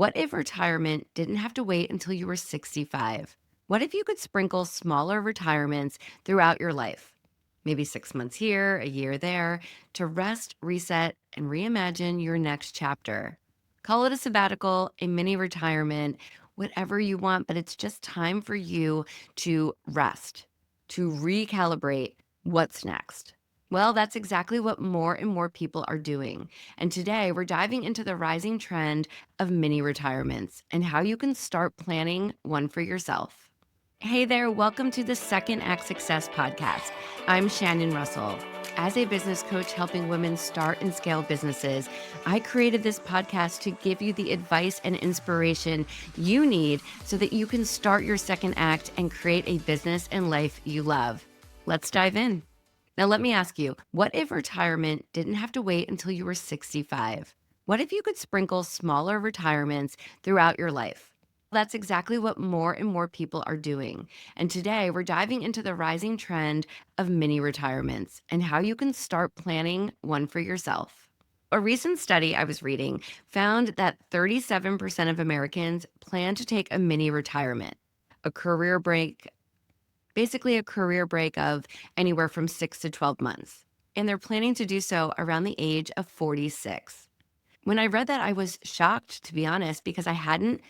What if retirement didn't have to wait until you were 65? What if you could sprinkle smaller retirements throughout your life? Maybe 6 months here, a year there, to rest, reset, and reimagine your next chapter. Call it a sabbatical, a mini retirement, whatever you want, but it's just time for you to rest, to recalibrate what's next. Well, that's exactly what more and more people are doing. And today we're diving into the rising trend of mini retirements and how you can start planning one for yourself. Hey there, welcome to the Second Act Success podcast. I'm Shannon Russell. As a business coach helping women start and scale businesses, I created this podcast to give you the advice and inspiration you need so that you can start your second act and create a business and life you love. Let's dive in. Now, let me ask you, what if retirement didn't have to wait until you were 65? What if you could sprinkle smaller retirements throughout your life? That's exactly what more and more people are doing. And today we're diving into the rising trend of mini retirements and how you can start planning one for yourself. A recent study I was reading found that 37% of Americans plan to take a mini retirement, a career break, basically a career break of anywhere from 6 to 12 months. And they're planning to do so around the age of 46. When I read that, I was shocked, to be honest, because I hadn't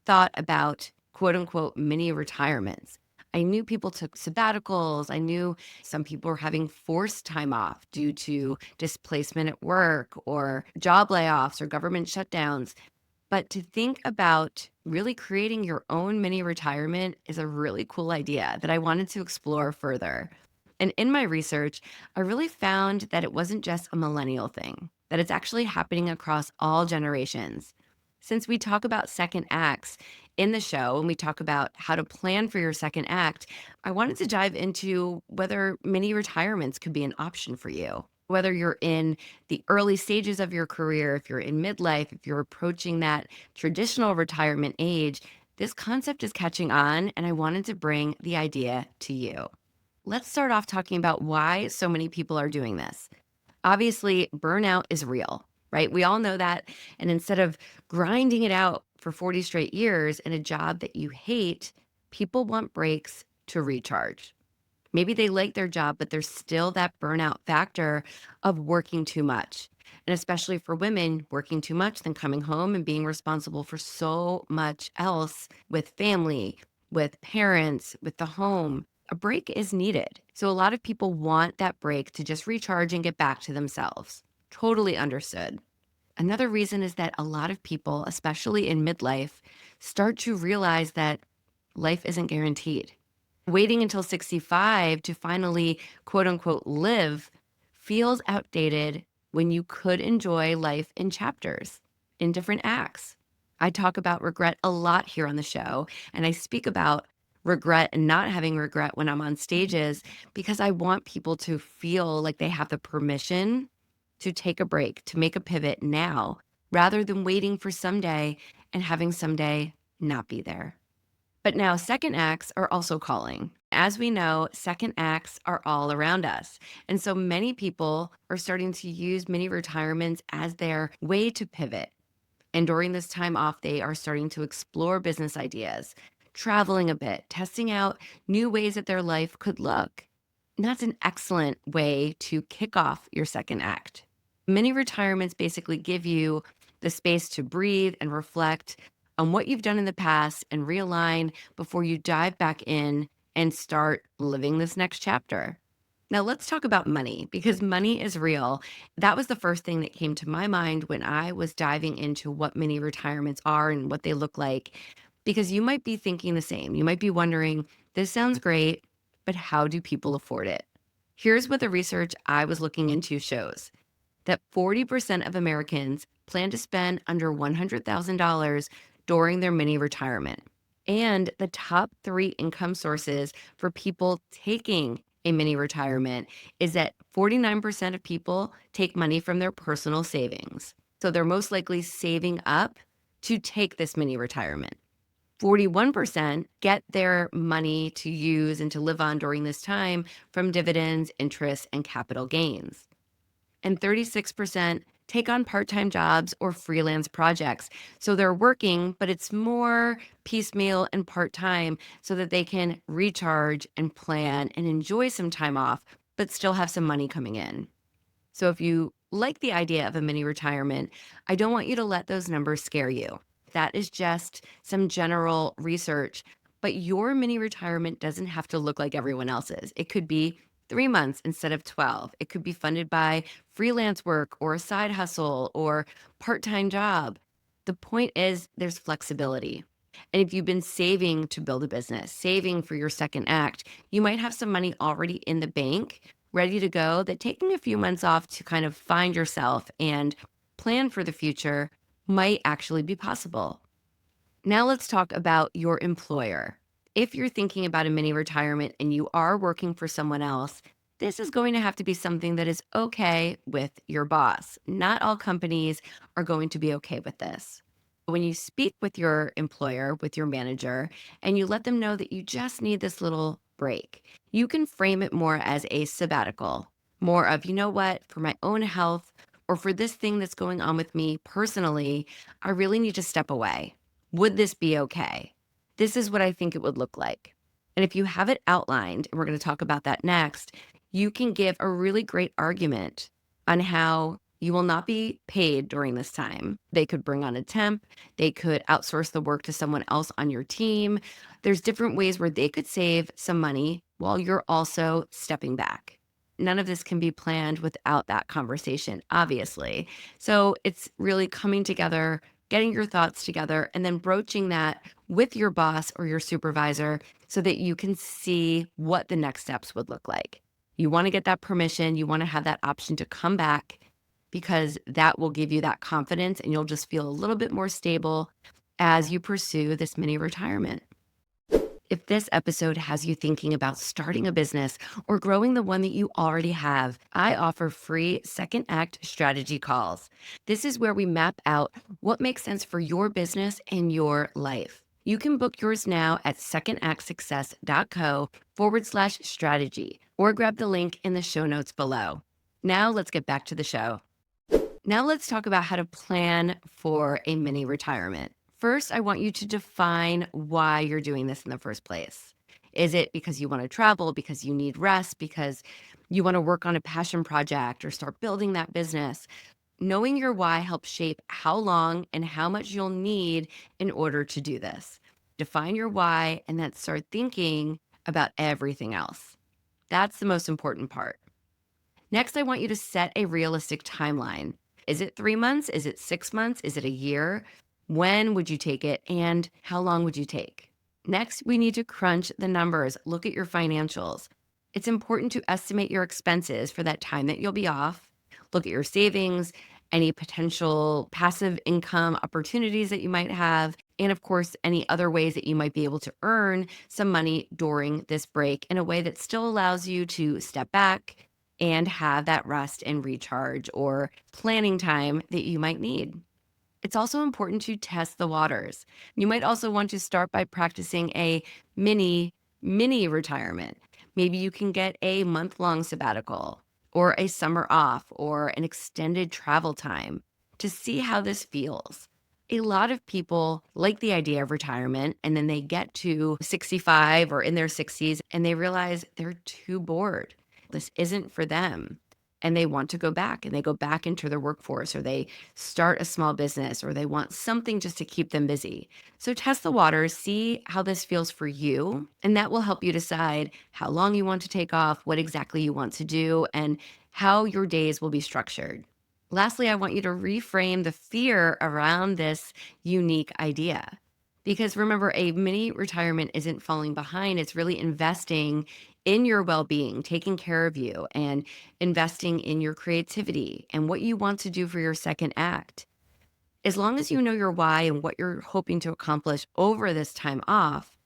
thought about quote unquote mini retirements. I knew people took sabbaticals. I knew some people were having forced time off due to displacement at work or job layoffs or government shutdowns. But to think about really creating your own mini retirement is a really cool idea that I wanted to explore further. And in my research, I really found that it wasn't just a millennial thing, that it's actually happening across all generations. Since we talk about second acts in the show and we talk about how to plan for your second act, I wanted to dive into whether mini retirements could be an option for you. Whether you're in the early stages of your career, if you're in midlife, if you're approaching that traditional retirement age, this concept is catching on, and I wanted to bring the idea to you. Let's start off talking about why so many people are doing this. Obviously, burnout is real, right? We all know that. And instead of grinding it out for 40 straight years in a job that you hate, people want breaks to recharge. Maybe they like their job, but there's still that burnout factor of working too much. And especially for women, working too much, then coming home and being responsible for so much else with family, with parents, with the home. A break is needed. So a lot of people want that break to just recharge and get back to themselves. Totally understood. Another reason is that a lot of people, especially in midlife, start to realize that life isn't guaranteed. Waiting until 65 to finally, quote unquote, live feels outdated when you could enjoy life in chapters, in different acts. I talk about regret a lot here on the show, and I speak about regret and not having regret when I'm on stages because I want people to feel like they have the permission to take a break, to make a pivot now, rather than waiting for someday and having someday not be there. But now, second acts are also calling. As we know, second acts are all around us. And so many people are starting to use mini retirements as their way to pivot. And during this time off, they are starting to explore business ideas, traveling a bit, testing out new ways that their life could look. And that's an excellent way to kick off your second act. Mini retirements basically give you the space to breathe and reflect on what you've done in the past and realign before you dive back in and start living this next chapter. Now, let's talk about money because money is real. That was the first thing that came to my mind when I was diving into what mini retirements are and what they look like. Because you might be thinking the same. You might be wondering, this sounds great, but how do people afford it? Here's what the research I was looking into shows that 40% of Americans plan to spend under $100,000 during their mini retirement. And the top three income sources for people taking a mini retirement is that 49% of people take money from their personal savings. So they're most likely saving up to take this mini retirement. 41% get their money to use and to live on during this time from dividends, interest, and capital gains. And 36% take on part time jobs or freelance projects. So they're working, but it's more piecemeal and part time so that they can recharge and plan and enjoy some time off, but still have some money coming in. So if you like the idea of a mini retirement, I don't want you to let those numbers scare you. That is just some general research, but your mini retirement doesn't have to look like everyone else's. It could be 3 months instead of 12. It could be funded by freelance work or a side hustle or part time job. The point is, there's flexibility. And if you've been saving to build a business, saving for your second act, you might have some money already in the bank ready to go, that taking a few months off to kind of find yourself and plan for the future might actually be possible. Now, let's talk about your employer. If you're thinking about a mini retirement and you are working for someone else, this is going to have to be something that is okay with your boss. Not all companies are going to be okay with this. When you speak with your employer, with your manager, and you let them know that you just need this little break, you can frame it more as a sabbatical, more of, you know what, for my own health or for this thing that's going on with me personally, I really need to step away. Would this be okay? This is what I think it would look like. And if you have it outlined, and we're going to talk about that next, you can give a really great argument on how you will not be paid during this time. They could bring on a temp, they could outsource the work to someone else on your team. There's different ways where they could save some money while you're also stepping back. None of this can be planned without that conversation, obviously. So it's really coming together, getting your thoughts together, and then broaching that with your boss or your supervisor so that you can see what the next steps would look like. You want to get that permission, you want to have that option to come back because that will give you that confidence and you'll just feel a little bit more stable as you pursue this mini retirement. If this episode has you thinking about starting a business or growing the one that you already have, I offer free second act strategy calls. This is where we map out what makes sense for your business and your life. You can book yours now at secondactsuccess.co/strategy or grab the link in the show notes below. Now let's get back to the show. Now let's talk about how to plan for a mini retirement. First, I want you to define why you're doing this in the first place. Is it because you want to travel, because you need rest, because you want to work on a passion project or start building that business? Knowing your why helps shape how long and how much you'll need in order to do this. Define your why and then start thinking about everything else. That's the most important part. Next, I want you to set a realistic timeline. Is it 3 months? Is it 6 months? Is it a year? When would you take it? And how long would you take? Next, we need to crunch the numbers, look at your financials. It's important to estimate your expenses for that time that you'll be off, look at your savings, any potential passive income opportunities that you might have, and of course, any other ways that you might be able to earn some money during this break in a way that still allows you to step back and have that rest and recharge or planning time that you might need. It's also important to test the waters. You might also want to start by practicing a mini retirement. Maybe you can get a month-long sabbatical or a summer off or an extended travel time to see how this feels. A lot of people like the idea of retirement and then they get to 65 or in their 60s and they realize they're too bored. This isn't for them. And they want to go back and they go back into their workforce or they start a small business or they want something just to keep them busy. So test the waters, see how this feels for you, and that will help you decide how long you want to take off, what exactly you want to do, and how your days will be structured. Lastly, I want you to reframe the fear around this unique idea. Because remember, a mini retirement isn't falling behind, it's really investing in your well being, taking care of you, and investing in your creativity and what you want to do for your second act. As long as you know your why and what you're hoping to accomplish over this time off,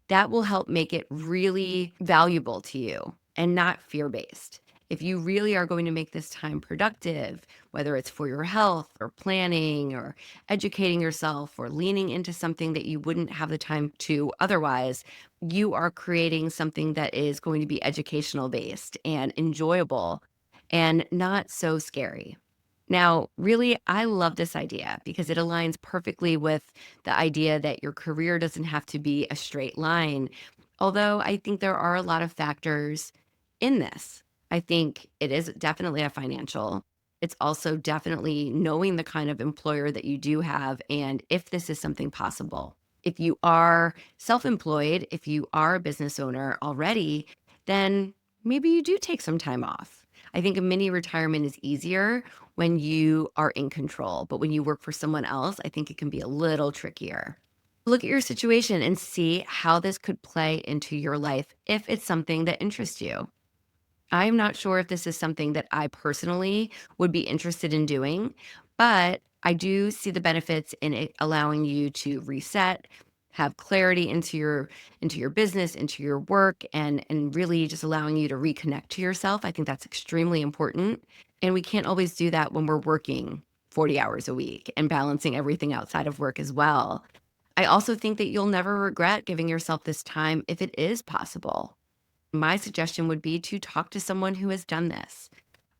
that will help make it really valuable to you and not fear based. If you really are going to make this time productive, whether it's for your health or planning or educating yourself or leaning into something that you wouldn't have the time to otherwise, you are creating something that is going to be educational based and enjoyable and not so scary. Now, really, I love this idea because it aligns perfectly with the idea that your career doesn't have to be a straight line. Although I think there are a lot of factors in this. I think it is definitely a financial. It's also definitely knowing the kind of employer that you do have and if this is something possible. If you are self employed, if you are a business owner already, then maybe you do take some time off. I think a mini retirement is easier when you are in control. But when you work for someone else, I think it can be a little trickier. Look at your situation and see how this could play into your life if it's something that interests you. I'm not sure if this is something that I personally would be interested in doing, but I do see the benefits in it allowing you to reset, have clarity into your business, into your work, and really just allowing you to reconnect to yourself. I think that's extremely important. And we can't always do that when we're working 40 hours a week and balancing everything outside of work as well. I also think that you'll never regret giving yourself this time if it is possible. My suggestion would be to talk to someone who has done this.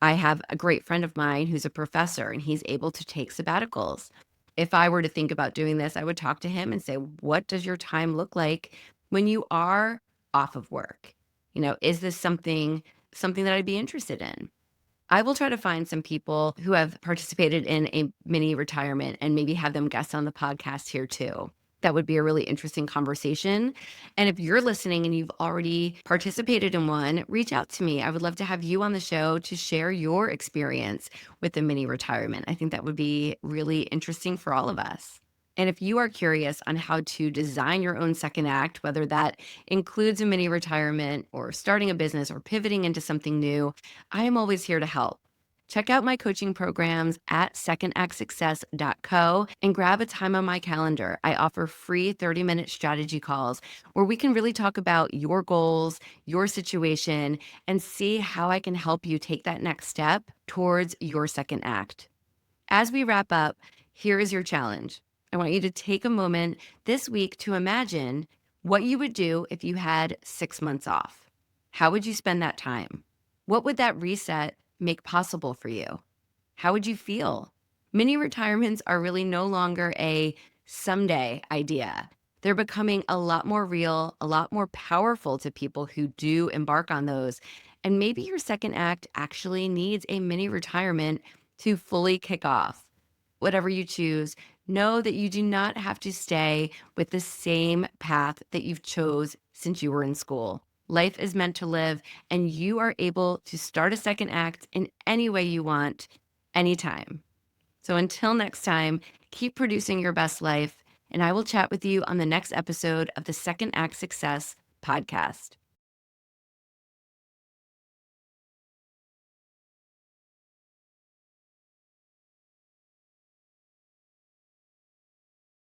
I have a great friend of mine who's a professor and he's able to take sabbaticals. If I were to think about doing this, I would talk to him and say, "What does your time look like when you are off of work? Is this something that I'd be interested in?" I will try to find some people who have participated in a mini retirement and maybe have them guest on the podcast here too. That would be a really interesting conversation. And if you're listening and you've already participated in one, reach out to me. I would love to have you on the show to share your experience with the mini retirement. I think that would be really interesting for all of us. And if you are curious on how to design your own second act, whether that includes a mini retirement or starting a business or pivoting into something new, I am always here to help. Check out my coaching programs at secondactsuccess.co and grab a time on my calendar. I offer free 30-minute strategy calls where we can really talk about your goals, your situation, and see how I can help you take that next step towards your second act. As we wrap up, here is your challenge. I want you to take a moment this week to imagine what you would do if you had 6 months off. How would you spend that time? What would that reset make possible for you? How would you feel? Mini retirements are really no longer a someday idea. They're becoming a lot more real, a lot more powerful to people who do embark on those. And maybe your second act actually needs a mini retirement to fully kick off. Whatever you choose, know that you do not have to stay with the same path that you've chose since you were in school. Life is meant to live, and you are able to start a second act in any way you want, anytime. So until next time, keep producing your best life, and I will chat with you on the next episode of the Second Act Success podcast.